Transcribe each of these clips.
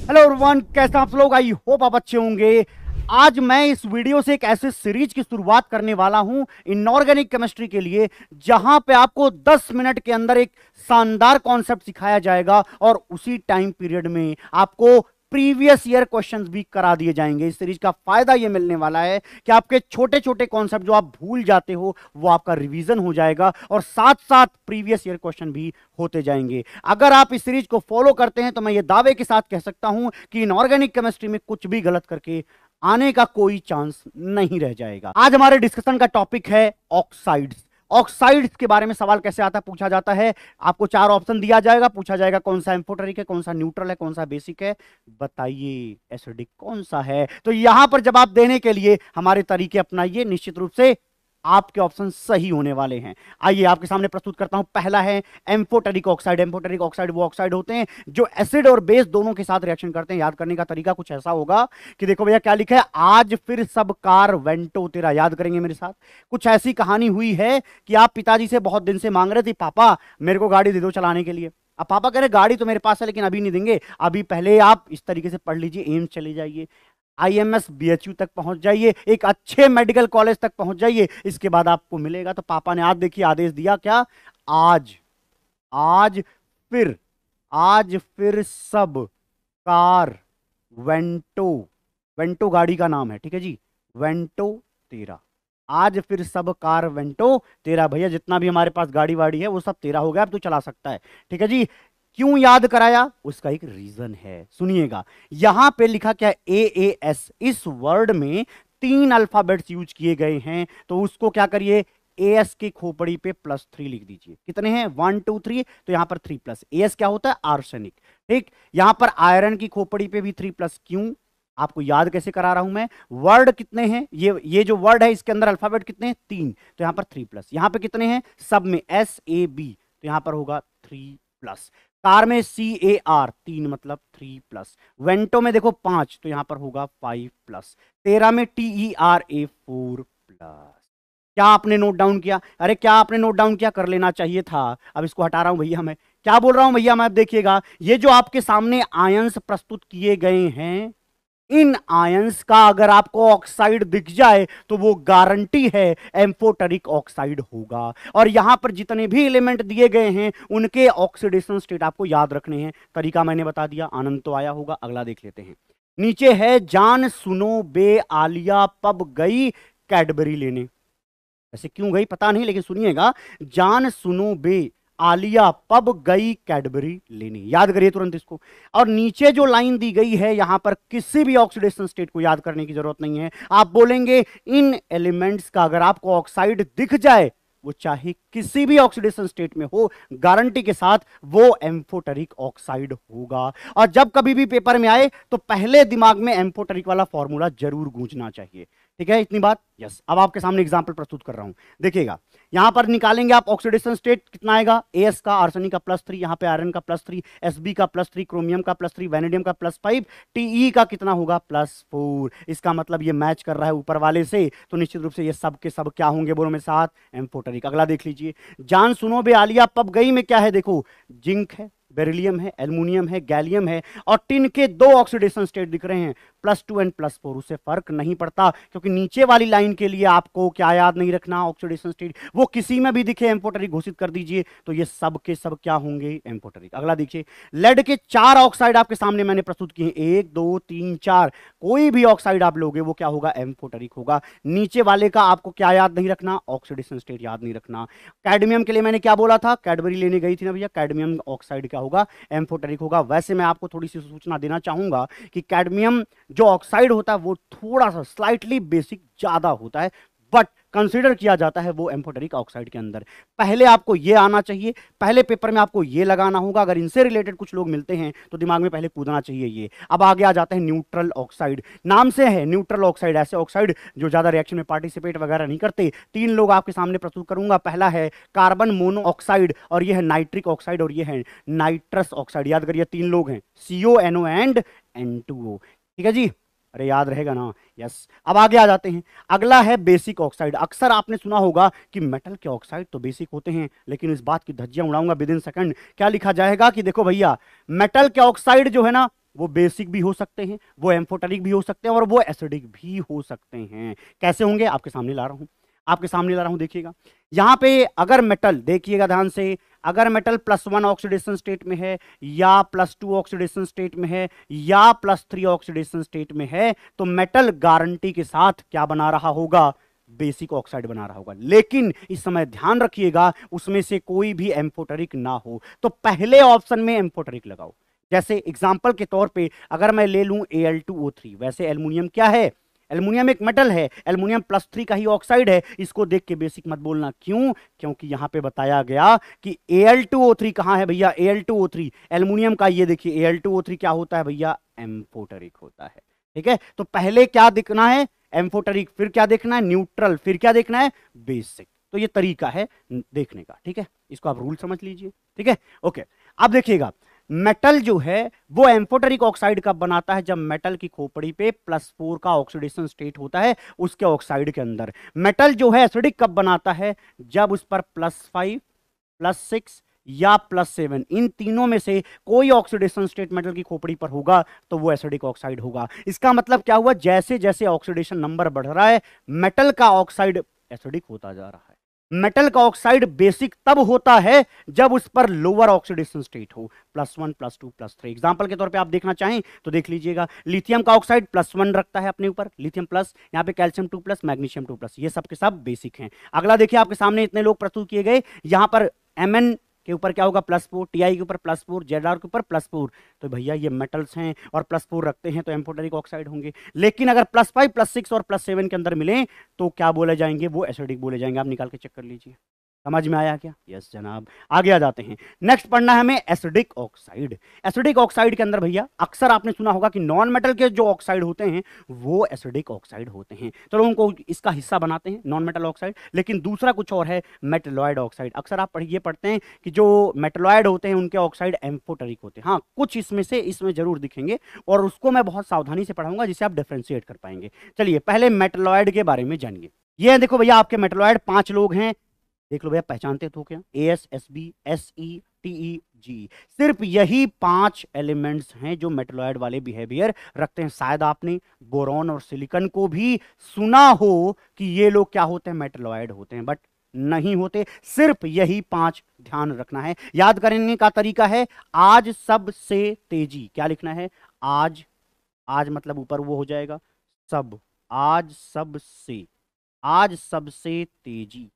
Hello everyone, कैसे आप लोग? आई होप आप अच्छे होंगे। आज मैं इस वीडियो से एक ऐसे सीरीज की शुरुआत करने वाला हूं इनऑर्गेनिक केमिस्ट्री के लिए, जहां पे आपको 10 मिनट के अंदर एक शानदार कॉन्सेप्ट सिखाया जाएगा और उसी टाइम पीरियड में आपको प्रीवियस ईयर क्वेश्चंस भी करा दिए जाएंगे। इस सीरीज का फायदा यह मिलने वाला है कि आपके छोटे छोटे कॉन्सेप्ट जो आप भूल जाते हो वो आपका रिवीजन हो जाएगा और साथ साथ प्रीवियस ईयर क्वेश्चन भी होते जाएंगे। अगर आप इस सीरीज को फॉलो करते हैं तो मैं ये दावे के साथ कह सकता हूं कि इनऑर्गेनिक केमिस्ट्री में कुछ भी गलत करके आने का कोई चांस नहीं रह जाएगा। आज हमारे डिस्कशन का टॉपिक है ऑक्साइड्स। ऑक्साइड्स के बारे में सवाल कैसे आता है, पूछा जाता है। आपको 4 ऑप्शन दिया जाएगा, पूछा जाएगा कौन सा एम्फोटेरिक है, कौन सा न्यूट्रल है, कौन सा बेसिक है, बताइए एसिडिक कौन सा है। तो यहां पर जवाब देने के लिए हमारे तरीके अपनाइए, निश्चित रूप से आपके ऑप्शन सही होने वाले हैं। आइए आपके सामने प्रस्तुत करता हूं। पहला है एम्फोटेरिक ऑक्साइड। एम्फोटेरिक ऑक्साइड वो ऑक्साइड होते हैं जो एसिड और बेस दोनों के साथ रिएक्शन करते हैं। याद करने का तरीका कुछ ऐसा होगा कि देखो भैया क्या लिखा है, आज फिर सब कार वेंटो तेरा। याद करेंगे मेरे साथ। कुछ ऐसी कहानी हुई है कि आप पिताजी से बहुत दिन से मांग रहे थे, पापा मेरे को गाड़ी दे दो चलाने के लिए। अब पापा कह रहे गाड़ी तो मेरे पास है लेकिन अभी नहीं देंगे, अभी पहले आप इस तरीके से पढ़ लीजिए, एम्स चले जाइए, आईएमएस बीएचयू तक पहुंच जाइए, एक अच्छे मेडिकल कॉलेज तक पहुंच जाइए, इसके बाद आपको मिलेगा। तो पापा ने आज देखिए आदेश दिया क्या, आज आज फिर आज फिर सब कार वेंटो, वेंटो गाड़ी का नाम है, ठीक है जी, वेंटो तेरा। आज फिर सब कार वेंटो तेरा। भैया जितना भी हमारे पास गाड़ी वाड़ी है वो सब तेरा हो गया, अब तू चला सकता है, ठीक है जी। क्यों याद कराया, उसका एक रीजन है, सुनिएगा। यहां पे लिखा क्या, AAS, इस वर्ड में 3 अल्फाबेट्स यूज किए गए हैं, तो उसको क्या करिए, एएस की खोपड़ी पे +3 लिख दीजिए। कितने हैं, 1 2 3, तो यहां पर 3+। एएस क्या होता है, आर्सेनिक, ठीक। यहां पर आयरन की खोपड़ी पे भी 3+। क्यों, आपको याद कैसे करा रहा हूं मैं, वर्ड कितने हैं, ये जो वर्ड है इसके अंदर अल्फाबेट कितने हैं, 3, तो यहां पर 3+। यहां पे कितने हैं, सब में SAB, तो यहां पर होगा 3+। कार में CAR 3 मतलब 3+। वेंटो में देखो 5, तो यहां पर होगा 5+। 13 में TERA 4+। क्या आपने नोट डाउन किया? अरे क्या आपने नोट डाउन किया, कर लेना चाहिए था। अब इसको हटा रहा हूं भैया, मैं क्या बोल रहा हूं भैया, मैं अब देखिएगा, ये जो आपके सामने आयंस प्रस्तुत किए गए हैं, इन आयंस का अगर आपको ऑक्साइड दिख जाए तो वो गारंटी है एम्फोटेरिक ऑक्साइड होगा। और यहां पर जितने भी एलिमेंट दिए गए हैं उनके ऑक्सीडेशन स्टेट आपको याद रखने हैं। तरीका मैंने बता दिया, आनंद तो आया होगा। अगला देख लेते हैं। नीचे है, जान सुनो बे आलिया पब गई कैडबरी लेने। ऐसे क्यों गई पता नहीं, लेकिन सुनिएगा, जान सुनो बे आलिया पब गई कैडबरी लेने। याद करिए तुरंत इसको। और नीचे जो लाइन दी गई है यहां पर किसी भी ऑक्सीडेशन स्टेट को याद करने की जरूरत नहीं है। आप बोलेंगे इन एलिमेंट्स का अगर आपको ऑक्साइड दिख जाए, वो चाहे किसी भी ऑक्सीडेशन स्टेट में हो, गारंटी के साथ वो एम्फोटेरिक ऑक्साइड होगा। और जब कभी भी पेपर में आए तो पहले दिमाग में एम्फोटेरिक वाला फॉर्मूला जरूर गूंजना चाहिए, ठीक है, इतनी बात। यस, अब आपके सामने एग्जांपल प्रस्तुत कर रहा हूं, देखिएगा। यहां पर निकालेंगे आप ऑक्सीडेशन स्टेट, कितना आएगा, एस का, आर्सेनिक का +3, यहां पे आयरन का +3, एसबी का +3, क्रोमियम का +3, वैनेडियम का +5, टीई का कितना होगा, +4। इसका मतलब ये मैच कर रहा है ऊपर वाले से, तो निश्चित रूप से ये सब के सब क्या होंगे, बोलो में साथ, एम्फोटेरिक। अगला देख लीजिए, जान सुनो बे आलिया पब गई में क्या है, देखो जिंक है, बेरिलियम है, एल्युमिनियम है, गैलियम है, और टिन के 2 ऑक्सीडेशन स्टेट दिख रहे हैं, +2 एंड +4। उससे फर्क नहीं पड़ता, क्योंकि नीचे वाली लाइन के लिए आपको क्या याद नहीं रखना, ऑक्सीडेशन स्टेट, वो किसी में भी दिखे एम्फोटेरिक घोषित कर दीजिए, तो ये सब के सब क्या होंगे, एम्फोटेरिक। अगला देखिए, लेड के 4 ऑक्साइड आपके सामने मैंने प्रस्तुत किए, 1 2 3 4, कोई भी ऑक्साइड आप लोगे वो क्या होगा, एम्फोटेरिक होगा। नीचे वाले का आपको क्या याद नहीं रखना, ऑक्सीडेशन स्टेट याद नहीं रखना। कैडमियम के लिए मैंने क्या बोला था, कैडबरी लेने गई थी ना भैया, कैडमियम ऑक्साइड क्या होगा, एम्फोटेरिक होगा। वैसे मैं आपको थोड़ी सी सूचना देना चाहूंगा कि कैडमियम जो ऑक्साइड होता है वो थोड़ा सा स्लाइटली बेसिक ज्यादा होता है, बट कंसीडर किया जाता है वो एम्फोटेरिक ऑक्साइड के अंदर। पहले आपको ये आना चाहिए, पहले पेपर में आपको ये लगाना होगा। अगर इनसे रिलेटेड कुछ लोग मिलते हैं तो दिमाग में पहले कूदना चाहिए ये। अब आगे आ जाते हैं न्यूट्रल ऑक्साइड। नाम से है न्यूट्रल ऑक्साइड, ऐसे ऑक्साइड जो ज्यादा रिएक्शन में पार्टिसिपेट वगैरह नहीं करते। 3 लोग आपके सामने प्रस्तुत करूंगा। पहला है कार्बन मोनोऑक्साइड, और ये है नाइट्रिक ऑक्साइड, और ये है नाइट्रस ऑक्साइड। याद करिए 3 लोग हैं, CONO एंड N2O, ठीक है जी, अरे याद रहेगा ना। यस, अब आगे आ जाते हैं। अगला है बेसिक ऑक्साइड। अक्सर आपने सुना होगा कि मेटल के ऑक्साइड तो बेसिक होते हैं, लेकिन इस बात की धज्जियां उड़ाऊंगा विद इन सेकंड। क्या लिखा जाएगा कि देखो भैया, मेटल के ऑक्साइड जो है ना वो बेसिक भी हो सकते हैं, वो एम्फोटेरिक भी हो सकते हैं और वो एसिडिक भी हो सकते हैं। कैसे होंगे आपके सामने ला रहा हूं, आपके सामने ला रहा हूं, देखिएगा यहां पे अगर मेटल, देखिएगा ध्यान से, अगर मेटल +1 ऑक्सीडेशन स्टेट में है या +2 ऑक्सीडेशन स्टेट में है या +3 ऑक्सीडेशन स्टेट में है, तो मेटल गारंटी के साथ क्या बना रहा होगा, बेसिक ऑक्साइड बना रहा होगा। लेकिन इस समय ध्यान रखिएगा उसमें से कोई भी एम्फोटेरिक ना हो, तो पहले ऑप्शन में एम्फोटेरिक लगाओ। जैसे एग्जांपल के तौर पे अगर मैं ले लूं Al2O3, वैसे एल्युमिनियम क्या है, एल्युमिनियम एक मेटल है, एल्युमिनियम +3 का ही ऑक्साइड है, इसको देख के बेसिक मत बोलना। क्यों? क्योंकि यहां पे बताया गया कि Al2O3 कहां है भैया, Al2O3 एल्युमिनियम का, ये देखिए Al2O3 क्या होता है भैया, एम्फोटेरिक होता है। ठीक है, तो पहले क्या दिखना है, एम्फोटेरिक, फिर क्या देखना है, न्यूट्रल, फिर क्या देखना है, बेसिक। तो ये तरीका है देखने का। ठीक है, इसको आप रूल समझ लीजिए। ठीक है, ओके। अब देखिएगा मेटल जो है वो एम्फोटेरिक ऑक्साइड कब बनाता है, जब मेटल की खोपड़ी पे +4 का ऑक्सीडेशन स्टेट होता है उसके ऑक्साइड के अंदर। मेटल जो है एसिडिक कब बनाता है, जब उस पर +5, +6 या +7, इन तीनों में से कोई ऑक्सीडेशन स्टेट मेटल की खोपड़ी पर होगा तो वो एसिडिक ऑक्साइड होगा। इसका मतलब क्या हुआ, जैसे जैसे ऑक्सीडेशन नंबर बढ़ रहा है मेटल का ऑक्साइड एसिडिक होता जा रहा है। मेटल का ऑक्साइड बेसिक तब होता है जब उस पर लोअर ऑक्सीडेशन स्टेट हो, +1, +2, +3। एग्जांपल के तौर पे आप देखना चाहें तो देख लीजिएगा, लिथियम का ऑक्साइड +1 रखता है अपने ऊपर, लिथियम प्लस, यहाँ पे कैल्शियम 2+, मैग्नीशियम 2+, ये सब के सब बेसिक हैं। अगला देखिए आपके सामने इतने लोग प्रस्तुत किए गए, यहाँ पर Mn के ऊपर क्या होगा, +4, Ti के ऊपर +4, Zr के ऊपर +4, तो भैया ये मेटल्स हैं और +4 रखते हैं तो एम्फोटेरिक ऑक्साइड होंगे। लेकिन अगर +5, +6 और +7 के अंदर मिले तो क्या बोले जाएंगे, वो एसिडिक बोले जाएंगे। आप निकाल के चेक कर लीजिए, समझ में आया क्या? यस जनाब। आगे आ जाते हैं, नेक्स्ट पढ़ना है हमें एसिडिक ऑक्साइड। एसिडिक ऑक्साइड के अंदर भैया अक्सर आपने सुना होगा कि नॉन मेटल के जो ऑक्साइड होते हैं वो एसिडिक ऑक्साइड होते हैं, तो उनको इसका हिस्सा बनाते हैं नॉन मेटल ऑक्साइड। लेकिन दूसरा कुछ और है, मेटलॉयड ऑक्साइड। अक्सर आप ये पढ़ते हैं कि जो मेटलॉयड होते हैं उनके ऑक्साइड एम्फोटेरिक होते हैं। हाँ, कुछ इसमें से इसमें जरूर दिखेंगे और उसको मैं बहुत सावधानी से पढ़ाऊंगा जिससे आप डिफ्रेंशिएट कर पाएंगे। चलिए पहले मेटलॉयड के बारे में जानिए। ये देखो भैया आपके मेटलॉयड 5 लोग हैं, देख लो भैया, पहचानते तो क्या, AS, SB, SE, TE, G, सिर्फ यही 5 एलिमेंट्स हैं जो मेटलॉयड वाले बिहेवियर रखते हैं। शायद आपने बोरॉन और सिलिकॉन को भी सुना हो कि ये लोग क्या होते हैं, मेटलॉयड होते हैं, बट नहीं होते। सिर्फ यही 5 ध्यान रखना है। याद करने का तरीका है, आज सबसे तेजी, क्या लिखना है, आज, आज मतलब ऊपर वो हो जाएगा सब, आज सबसे, आज सबसे तेजी,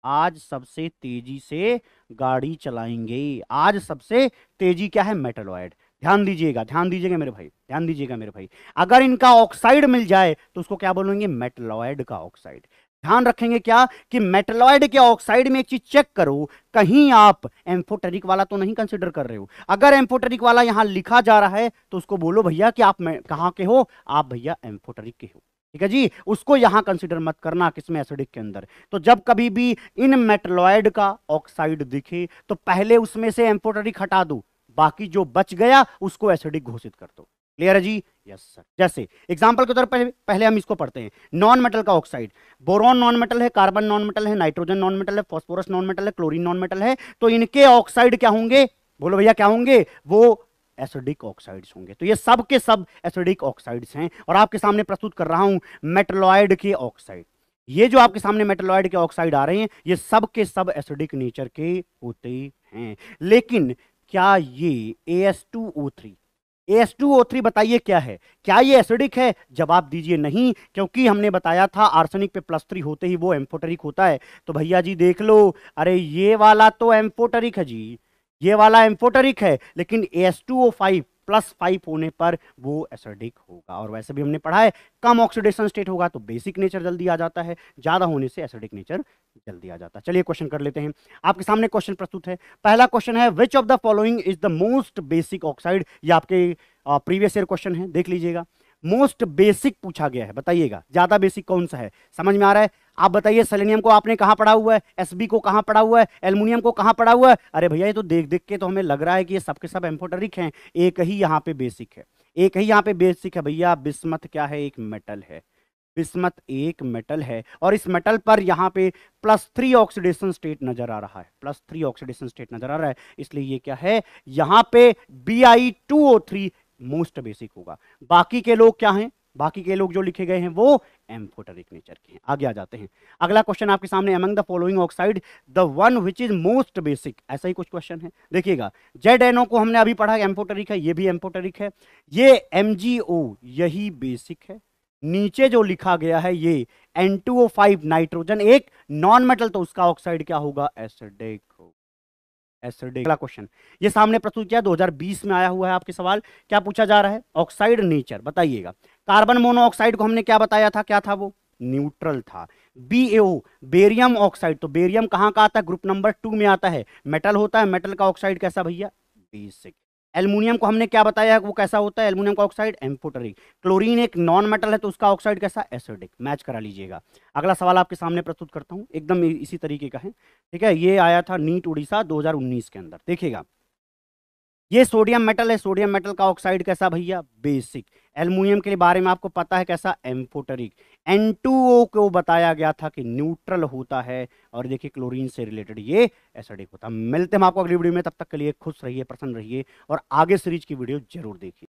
आज सबसे तेजी से गाड़ी चलाएंगे। आज सबसे तेजी क्या है, मेटलॉयड। ध्यान दीजिएगा, ध्यान दीजिएगा मेरे भाई, ध्यान दीजिएगा मेरे भाई। अगर इनका ऑक्साइड मिल जाए तो उसको क्या बोलेंगे, मेटलॉयड का ऑक्साइड। ध्यान रखेंगे क्या कि मेटलॉयड के ऑक्साइड में एक चीज चेक करो, कहीं आप एम्फोटेरिक वाला तो नहीं कंसीडर कर रहे हो। अगर एम्फोटेरिक वाला यहां लिखा जा रहा है तो उसको बोलो भैया कि आप कहां के हो, आप भैया एम्फोटेरिक के हो। ठीक है जी, उसको यहां कंसीडर मत करना किसमें, एसिडिक के अंदर। तो जब कभी भी इन मेटलॉयड का ऑक्साइड दिखे तो पहले उसमें से एम्फोटेरिक हटा दो, बाकी जो बच गया उसको एसिडिक घोषित कर दो। क्लियर है जी? Yes sir. जैसे एग्जांपल के तौर पर पहले हम इसको पढ़ते हैं, नॉन मेटल का ऑक्साइड। बोरॉन नॉन मेटल है, कार्बन नॉन मेटल है, नाइट्रोजन नॉन मेटल है, फास्फोरस नॉन मेटल है, क्लोरीन नॉन मेटल है। तो इनके ऑक्साइड क्या होंगे, बोलो भैया क्या होंगे, वो एसिडिक ऑक्साइड्स होंगे। तो ये सब के सब एसिडिक ऑक्साइड्स हैं और आपके सामने प्रस्तुत कर रहा हूं मेटलॉयड के ऑक्साइड। ये जो आपके सामने मेटलॉयड के ऑक्साइड आ रहे हैं ये सब के सब एसिडिक नेचर के होते हैं। लेकिन क्या ये AS2O3 बताइए क्या है, क्या ये एसिडिक है? जवाब दीजिए नहीं, क्योंकि हमने बताया था आर्सेनिक पे +3 होते ही वो एम्फोटेरिक होता है। तो भैया जी देख लो, अरे ये वाला तो एम्फोटेरिक है जी, ये वाला एम्फोटेरिक है, लेकिन AS2O5 +5 होने पर वो एसिडिक होगा। और वैसे भी हमने पढ़ा है कम ऑक्सीडेशन स्टेट होगा तो बेसिक नेचर जल्दी आ जाता है, ज्यादा होने से एसिडिक नेचर जल्दी आ जाता है। चलिए क्वेश्चन कर लेते हैं, आपके सामने क्वेश्चन प्रस्तुत है। पहला क्वेश्चन है, which of the following is the most basic oxide. ये आपके प्रीवियस ईयर क्वेश्चन है, देख लीजिएगा। मोस्ट बेसिक पूछा गया है, बताइएगा ज्यादा बेसिक कौन सा है, समझ में आ रहा है? आप बताइए, सेलेनियम को आपने कहां पढ़ा हुआ है, SB को कहां पढ़ा हुआ है, एल्युमिनियम को कहां पढ़ा हुआ है? अरे भैया ये तो देख देख के तो हमें लग रहा है कि ये सबके सब एम्फोटेरिक हैं, एक ही यहाँ पे बेसिक है, एक ही यहाँ पे बेसिक है भैया। बिस्मथ क्या है, एक मेटल है, बिस्मथ एक मेटल है और इस मेटल पर यहाँ पे +3 ऑक्सीडेशन स्टेट नजर आ रहा है, +3 ऑक्सीडेशन स्टेट नजर आ रहा है, इसलिए ये क्या है, यहाँ पे Bi2O3 मोस्ट बेसिक होगा। बाकी के लोग क्या हैं, बाकी के लोग जो लिखे गए हैं वो एम्फोटेरिक नेचर के हैं। आगे आ जाते हैं। अगला क्वेश्चन आपके सामने, among the following oxide the one which is most basic, ऐसा ही कुछ क्वेश्चन है। देखिएगा, ZNO को हमने अभी पढ़ा एम्फोटेरिक है, ये भी एम्फोटेरिक है। ये MgO यही बेसिक है। नीचे जो लिखा गया है ये N2O5 नाइट्रोजन एक नॉन मेटल, तो उसका ऑक्साइड क्या होगा, एसिडिक होगा। एसिडिक। अगला क्वेश्चन ये सामने प्रस्तुत किया, 2020 में आया हुआ है। आपके सवाल क्या पूछा जा रहा है, ऑक्साइड नेचर बताइएगा। कार्बन मोनोऑक्साइड को हमने क्या बताया था, क्या था वो, न्यूट्रल था। BaO बेरियम ऑक्साइड, तो बेरियम कहां का आता है, ग्रुप नंबर 2 में आता है, मेटल होता है, मेटल का ऑक्साइड कैसा भैया, बेसिक। एल्युमिनियम को हमने क्या बताया है, वो कैसा होता है, एल्युमिनियम का ऑक्साइड एम्फोटेरिक। क्लोरीन एक नॉन मेटल है, तो उसका ऑक्साइड कैसा, एसिडिक। मैच करा लीजिएगा। अगला सवाल आपके सामने प्रस्तुत करता हूं, एकदम इसी तरीके का है, ठीक है। ये आया था नीट उड़ीसा 2019 के अंदर। देखिएगा, ये सोडियम मेटल है, सोडियम मेटल का ऑक्साइड कैसा भैया, बेसिक। एल्युमिनियम के बारे में आपको पता है कैसा, एम्फोटेरिक। N2O को बताया गया था कि न्यूट्रल होता है, और देखिए क्लोरीन से रिलेटेड ये एसिडिक होता है। मिलते हैं हम आपको अगली वीडियो में, तब तक के लिए खुश रहिए, प्रसन्न रहिए, और आगे सीरीज की वीडियो जरूर देखिए।